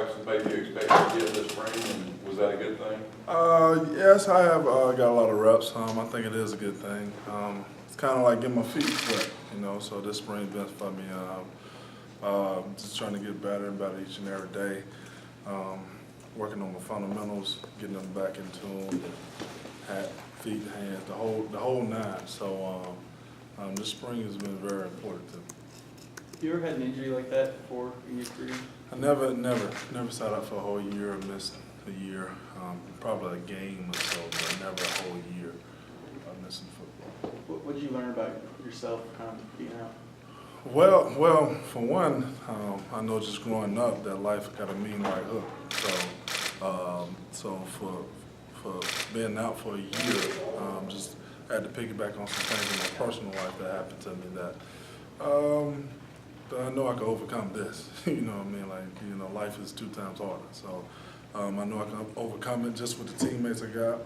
reps than maybe you expected to get this spring, and was that a good thing? Yes, I have got a lot of reps. I think it is a good thing. It's kind of like getting my feet wet, so this spring's been for me. Just trying to get better and better each and every day. Working on my fundamentals, getting them back in tune, feet, hands, the whole nine. So this spring has been very important to me. You ever had an injury like that before in your career? I never sat out for a whole year or missed a year. Probably a game or so, but never a whole year of missing football. What did you learn about yourself kind of being out? Well, for one, I know just growing up that life got a mean right hook. So for being out for a year, just had to piggyback on some things in my personal life that happened to me that I know I can overcome this. You know what I mean? Like, life is 2 times harder. So I know I can overcome it just with the teammates I got.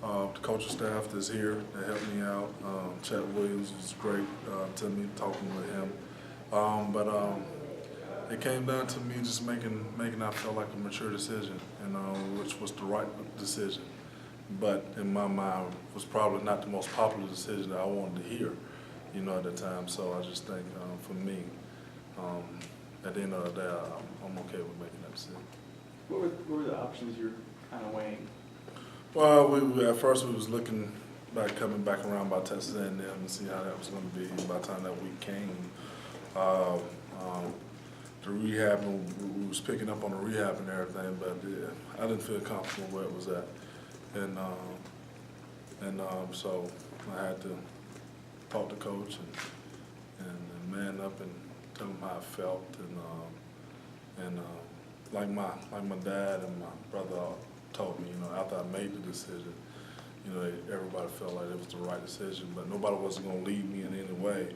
The coaching staff that's here that helped me out. Chet Williams was great to me, talking with him. But it came down to me just making I felt like a mature decision, which was the right decision. But in my mind, was probably not the most popular decision that I wanted to hear, at the time. So I just think for me, at the end of the day, I'm okay with making that decision. What were the options you were kind of weighing? Well, at first we was looking back, coming back around by Texas A&M and see how that was going to be. By the time that week came, the rehab, we was picking up on the rehab and everything, but I didn't feel comfortable where it was at, and so I had to talk to coach and man up and tell him how I felt, and like my dad and my brother told me, after I made the decision, everybody felt like it was the right decision, but nobody wasn't going to lead me in any way.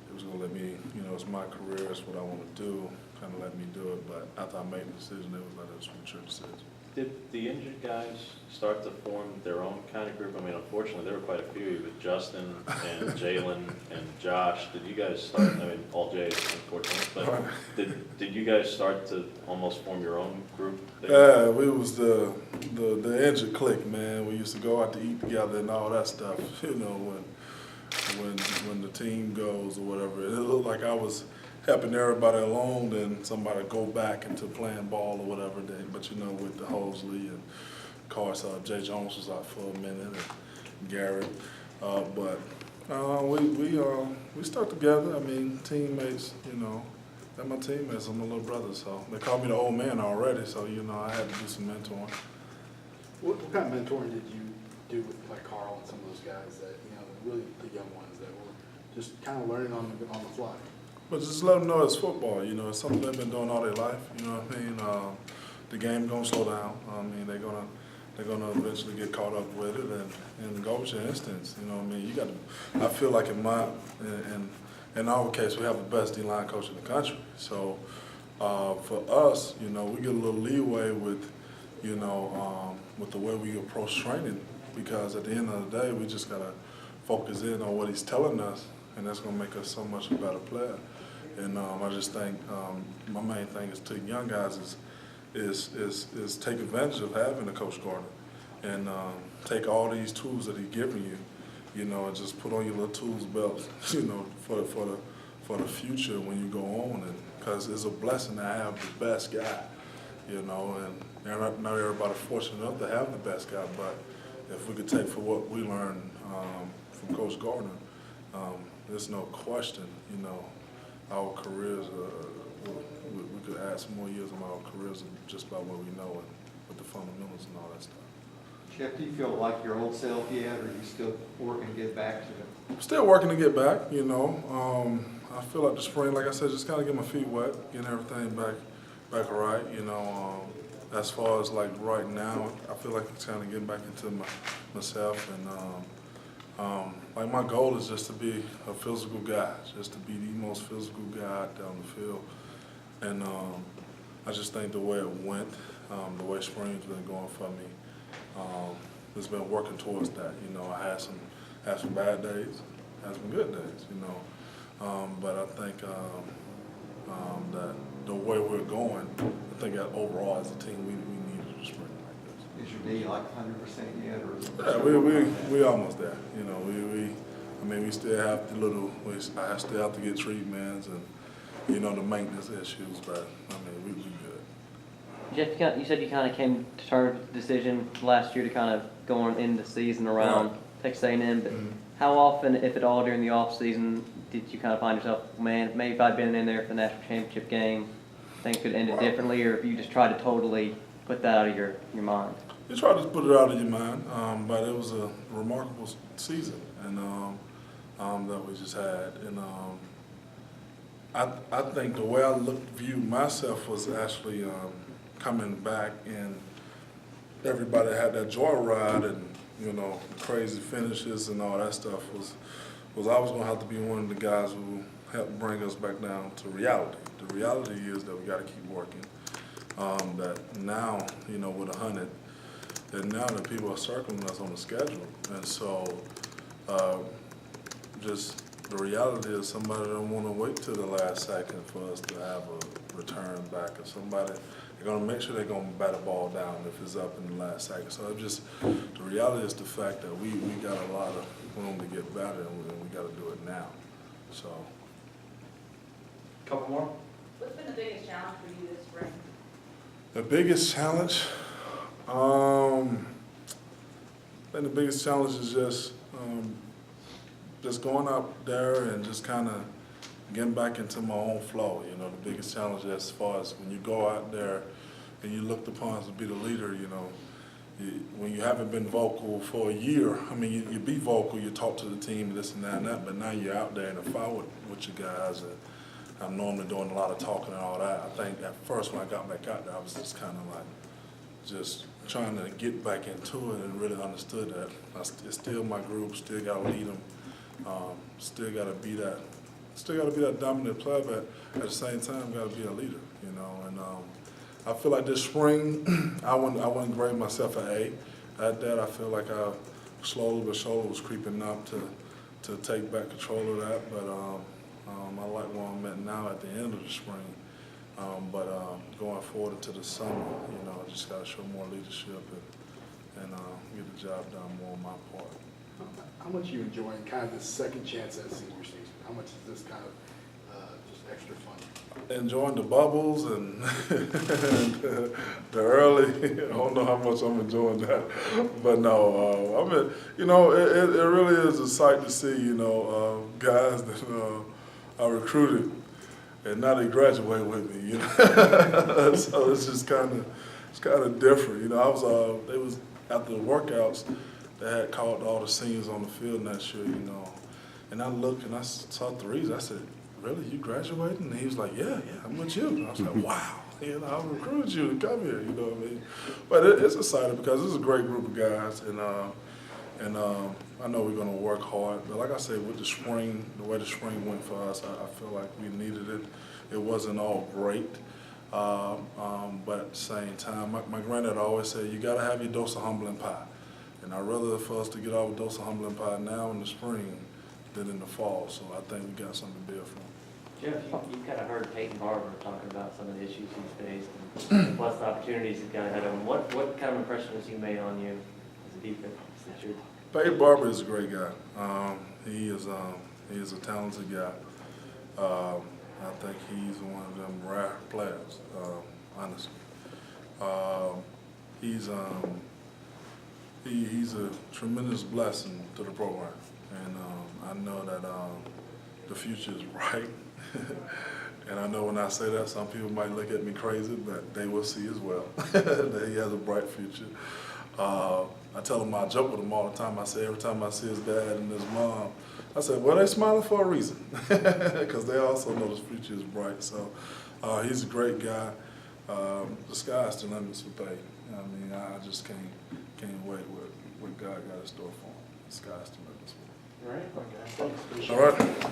It was going to let me, it's my career, it's what I want to do, kind of let me do it. But after I made the decision, it was like it was a mature decision. Did the injured guys start to form their own kind of group? I mean, unfortunately, there were quite a few with Justin and Jalen and Josh. Did you guys start, I mean, all J's, unfortunately, but did you guys start to almost form your own group? Yeah, we was the injured clique, man. We used to go out to eat together and all that stuff, when the team goes or whatever. It looked like I was helping everybody along, then somebody go back into playing ball or whatever. But with the Hosley and of course Jay Jones was out for a minute and Garrett. But we stuck together. I mean, teammates. They're my teammates. I'm my little brother, so they call me the old man already. So I had to do some mentoring. What kind of mentoring did you do with like Carl and some of those guys that really the young ones that were just kind of learning on the fly? But just let them know it's football. It's something they've been doing all their life. You know what I mean? The game gonna slow down. I mean, they're gonna eventually get caught up with it and go with your instincts. You know what I mean? I feel like in our case, we have the best D-line coach in the country. So for us, we get a little leeway with the way we approach training, because at the end of the day, we just gotta focus in on what he's telling us, and that's gonna make us so much a better player. And I just think my main thing is to young guys is take advantage of having a Coach Gardner, and take all these tools that he's giving you, and just put on your little tools belts, for the future when you go on, and because it's a blessing to have the best guy, and not everybody fortunate enough to have the best guy, but if we could take for what we learned from Coach Gardner, there's no question, our careers, we could add some more years of our careers just by what we know and with the fundamentals and all that stuff. Jeff, do you feel like your old self yet, or are you still working to get back to it? Still working to get back, I feel like the spring, like I said, just kind of get my feet wet, getting everything back right, As far as like right now, I feel like it's kind of getting back into myself, and like my goal is just to be a physical guy, just to be the most physical guy out there on the field, and I just think the way it went, the way spring's been going for me, it's been working towards that. I had some bad days, had some good days, but I think that the way we're going, I think that overall as a team, we needed a spring like this. Is your knee like 100% yet, or is it? Yeah, we almost there. You know, I mean, we still have I still have to get treatments and, you know, the maintenance issues, but I mean, we good. Jeff, you said you kind of came to terms with the decision last year to kind of go on in the season around Right. Texas A&M, but how often, if at all, during the off season did you kind of find yourself, man, maybe if I'd been in there for the national championship game, things could have ended differently, or if you just tried to totally put that out of your mind? You try to put it out of your mind, but it was a remarkable season, and that we just had, and I think the way I viewed myself was actually coming back, and everybody had that joyride, and you know, crazy finishes and all that stuff was I was gonna have to be one of the guys who helped bring us back down to reality. The reality is that we got to keep working. That now, you know, with 100. And now that people are circling us on the schedule, and so just the reality is somebody don't want to wait till the last second for us to have a return back, or somebody they're gonna make sure they're gonna bat a ball down if it's up in the last second. So it just the reality is the fact that we got a lot of room to get better, and we got to do it now. So Couple more? What's been the biggest challenge for you this spring? the biggest challenge, I think the biggest challenge is just going out there and just kind of getting back into my own flow. You know, the biggest challenge as far as when you go out there and you looked upon as to be the leader, you know, when you haven't been vocal for a year, I mean, you be vocal, you talk to the team, this and that, but now you're out there in the fight with your guys, and I'm normally doing a lot of talking and all that. I think at first when I got back out there, I was just kind of like, just trying to get back into it, and really understood that it's still my group, still got to lead them, still got to be that dominant player, but at the same time, got to be a leader, you know. And I feel like this spring, I wouldn't grade myself an A at that. I feel like I slowly but surely was creeping up to take back control of that, but I like where I'm at now at the end of the spring. But going forward into the summer, you know, I just got to show more leadership and get the job done more on my part. How much are you enjoying kind of this second chance at senior season? How much is this kind of just extra fun? Enjoying the bubbles and, and the early. I don't know how much I'm enjoying that, but no, I mean, you know, it really is a sight to see. You know, guys that I recruited, and now they graduate with me. You know, so it's just kind of different. You know, they was after the workouts. They had called all the seniors on the field next year, you know. And I looked and I saw threes. I said, "Really, you graduated?" And he was like, "Yeah, I'm with you." And I was like, "Wow, you know, I recruited you to come here." You know what I mean? But it's exciting because it's a great group of guys, and I know we're gonna work hard. But like I said, with the spring, the way the spring went for us, I feel like we needed it. It wasn't all great, but at the same time, my granddad always said, "You gotta have your dose of humbling pie." And I'd rather for us to get our dose of humbling pie now in the spring than in the fall. So I think we got something to build from. Jeff, you've kind of heard Peyton Barber talking about some of the issues he's faced, and plus the opportunities he's kind of had on him. What kind of impression has he made on you as a defense? Peyton Barber is a great guy. He is a talented guy. I think he's one of them rare players, honestly. He's a tremendous blessing to the program, and I know that the future is bright. And I know when I say that, some people might look at me crazy, but they will see as well that he has a bright future. I tell him, I joke with him all the time. I say every time I see his dad and his mom, I say, well, they're smiling for a reason, because they also know his future is bright. So he's a great guy. The sky's the limit for Peyton. I mean, I just can't wait what God got in store for him. The sky's the limit. All right. Okay. Thanks. All right.